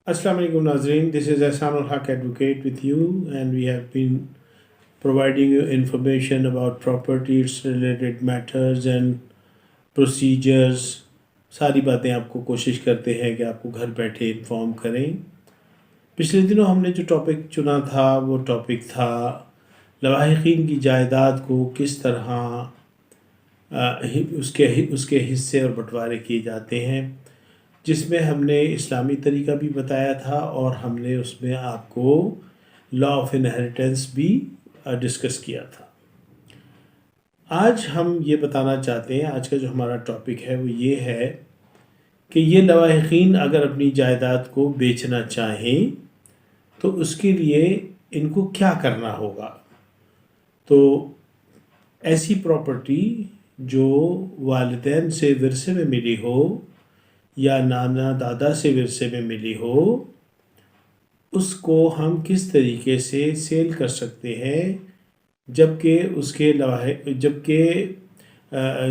Assalamu alaikum Nazreen, this is Ahsanul Haq Advocate with you, and we have been providing you information about properties related matters and procedures. सारी बातें आपको कोशिश करते हैं कि आपको घर बैठे इन्फॉर्म करें। पिछले दिनों हमने जो टॉपिक चुना था वो टॉपिक था लवाहिकीन की जायदाद को किस तरह उसके हिस्से और बंटवारे किए जाते हैं, जिसमें हमने इस्लामी तरीका भी बताया था और हमने उसमें आपको लॉ ऑफ इनहेरिटेंस भी डिस्कस किया था। आज हम ये बताना चाहते हैं, आज का जो हमारा टॉपिक है वो ये है कि ये लवाहिकीन अगर अपनी जायदाद को बेचना चाहें तो उसके लिए इनको क्या करना होगा। तो ऐसी प्रॉपर्टी जो वालिदैन से विरसे में मिली हो या नाना दादा से विरसे में मिली हो, उसको हम किस तरीके से सेल कर सकते हैं जबकि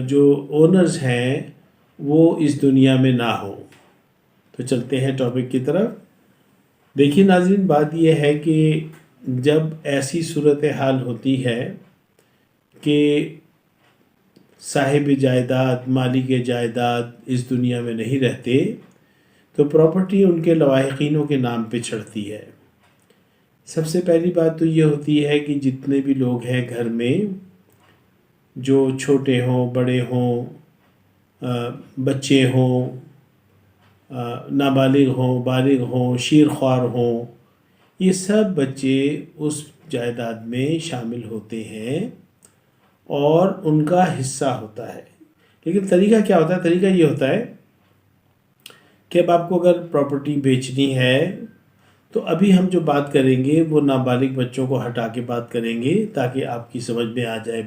जो ओनर्स हैं वो इस दुनिया में ना हो। तो चलते हैं टॉपिक की तरफ। देखिए नाज़रीन, बात यह है कि जब ऐसी सूरत हाल होती है कि साहिब जायदाद, मालिक जायदाद इस दुनिया में नहीं रहते, तो प्रॉपर्टी उनके लवाहिकीनों के नाम पे चढ़ती है। सबसे पहली बात तो ये होती है कि जितने भी लोग हैं घर में, जो छोटे हों, बड़े हों, बच्चे हों, नाबालिग हों, बालिग हों, शीरख्वार हों, ये सब बच्चे उस जायदाद में शामिल होते हैं और उनका हिस्सा होता है। लेकिन तरीका क्या होता है? तरीका ये होता है कि अब आपको अगर प्रॉपर्टी बेचनी है तो अभी हम जो बात करेंगे वो नाबालिग बच्चों को हटा के बात करेंगे ताकि आपकी समझ में आ जाए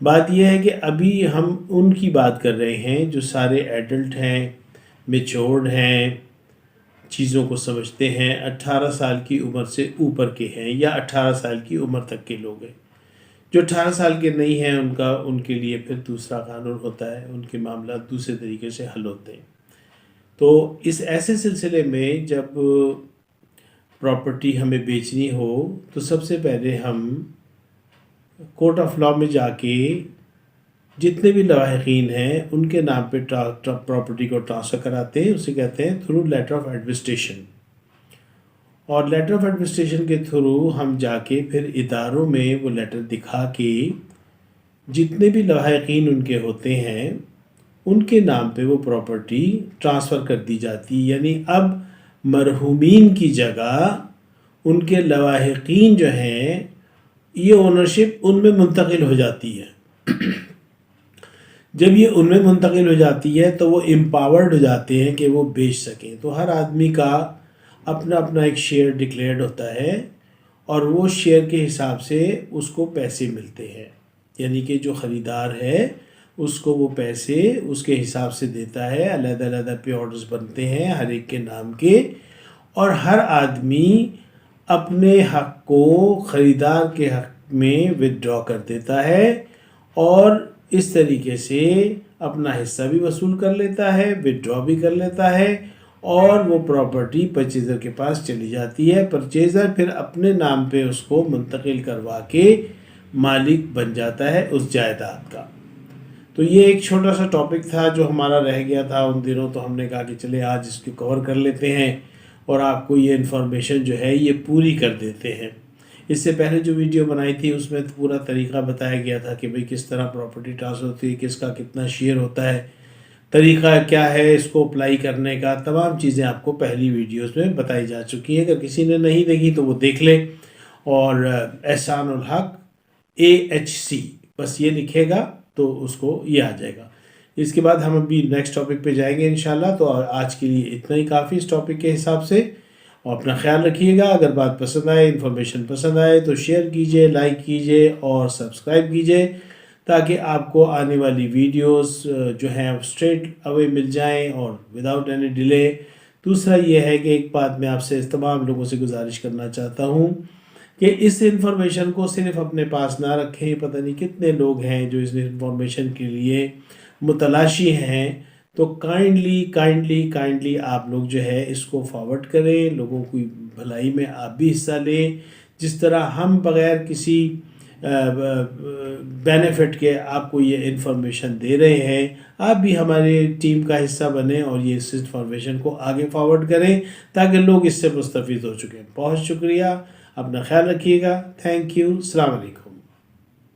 बात यह है कि अभी हम उनकी बात कर रहे हैं जो सारे एडल्ट हैं, मेच्योर्ड हैं, चीज़ों को समझते हैं, 18 साल की उम्र से ऊपर के हैं या 18 साल की उम्र तक के लोग हैं। जो 18 साल के नहीं हैं उनके लिए फिर दूसरा कानून होता है, उनके मामला दूसरे तरीके से हल होते हैं। तो इस ऐसे सिलसिले में जब प्रॉपर्टी हमें बेचनी हो तो सबसे पहले हम कोर्ट ऑफ लॉ में जाके जितने भी लवाहिकीन हैं उनके नाम पे प्रॉपर्टी को ट्रांसफ़र कराते हैं। उसे कहते हैं थ्रू लेटर ऑफ एडमिनिस्ट्रेशन। और लेटर ऑफ एडमिनिस्ट्रेशन के थ्रू हम जाके फिर इदारों में वो लेटर दिखा के जितने भी लवाहिकीन उनके होते हैं उनके नाम पे वो प्रॉपर्टी ट्रांसफ़र कर दी जाती है। यानी अब मरहूमीन की जगह उनके लवाहिकीन जो हैं, ये ओनरशिप उनमें मुंतकिल हो जाती है। जब ये उनमें मुंतकिल हो जाती है तो वो एम्पावर्ड हो जाते हैं कि वो बेच सकें। तो हर आदमी का अपना अपना एक शेयर डिक्लेयर्ड होता है और वो शेयर के हिसाब से उसको पैसे मिलते हैं। यानी कि जो ख़रीदार है उसको वो पैसे उसके हिसाब से देता है। अलग-अलग पे ऑर्डर्स बनते हैं हर एक के नाम के, और हर आदमी अपने हक़ को ख़रीदार के हक़ में विथड्रॉ कर देता है और इस तरीके से अपना हिस्सा भी वसूल कर लेता है, विथड्रॉ भी कर लेता है और वो प्रॉपर्टी परचेज़र के पास चली जाती है। परचेज़र फिर अपने नाम पे उसको मुंतकिल करवा के मालिक बन जाता है उस जायदाद का। तो ये एक छोटा सा टॉपिक था जो हमारा रह गया था उन दिनों, तो हमने कहा कि चले आज इसको कवर कर लेते हैं और आपको ये इन्फॉर्मेशन जो है ये पूरी कर देते हैं। इससे पहले जो वीडियो बनाई थी उसमें तो पूरा तरीका बताया गया था कि भाई किस तरह प्रॉपर्टी ट्रांसफ़र होती है, किसका कितना शेयर होता है, तरीका क्या है इसको अप्लाई करने का, तमाम चीज़ें आपको पहली वीडियोस में बताई जा चुकी हैं। अगर किसी ने नहीं देखी तो वो देख ले और एहसानुल हक AHC बस ये लिखेगा तो उसको ये आ जाएगा। इसके बाद हम अभी नेक्स्ट टॉपिक पे जाएंगे इंशाल्लाह। तो आज के लिए इतना ही काफ़ी इस टॉपिक के हिसाब से, और अपना ख्याल रखिएगा। अगर बात पसंद आए, इन्फॉर्मेशन पसंद आए तो शेयर कीजिए, लाइक कीजिए और सब्सक्राइब कीजिए ताकि आपको आने वाली वीडियोस जो हैं स्ट्रेट अवे मिल जाएं और विदाउट एनी डिले। दूसरा ये है कि एक बात मैं आपसे तमाम लोगों से गुजारिश करना चाहता हूँ कि इस इन्फॉर्मेशन को सिर्फ अपने पास ना रखें। पता नहीं कितने लोग हैं जो इस इन्फॉर्मेशन के लिए मुतलाशी हैं, تو کائنڈلی آپ لوگ جو ہے اس کو فارورڈ کریں، لوگوں کی بھلائی میں آپ بھی حصہ لیں، جس طرح ہم بغیر کسی بینیفٹ کے آپ کو یہ انفارمیشن دے رہے ہیں، آپ بھی ہمارے ٹیم کا حصہ بنیں اور یہ اس انفارمیشن کو آگے فارورڈ کریں تاکہ لوگ اس سے مستفید ہو چکیں۔ بہت شکریہ، اپنا خیال رکھیے گا، تھینک یو، السلام علیکم۔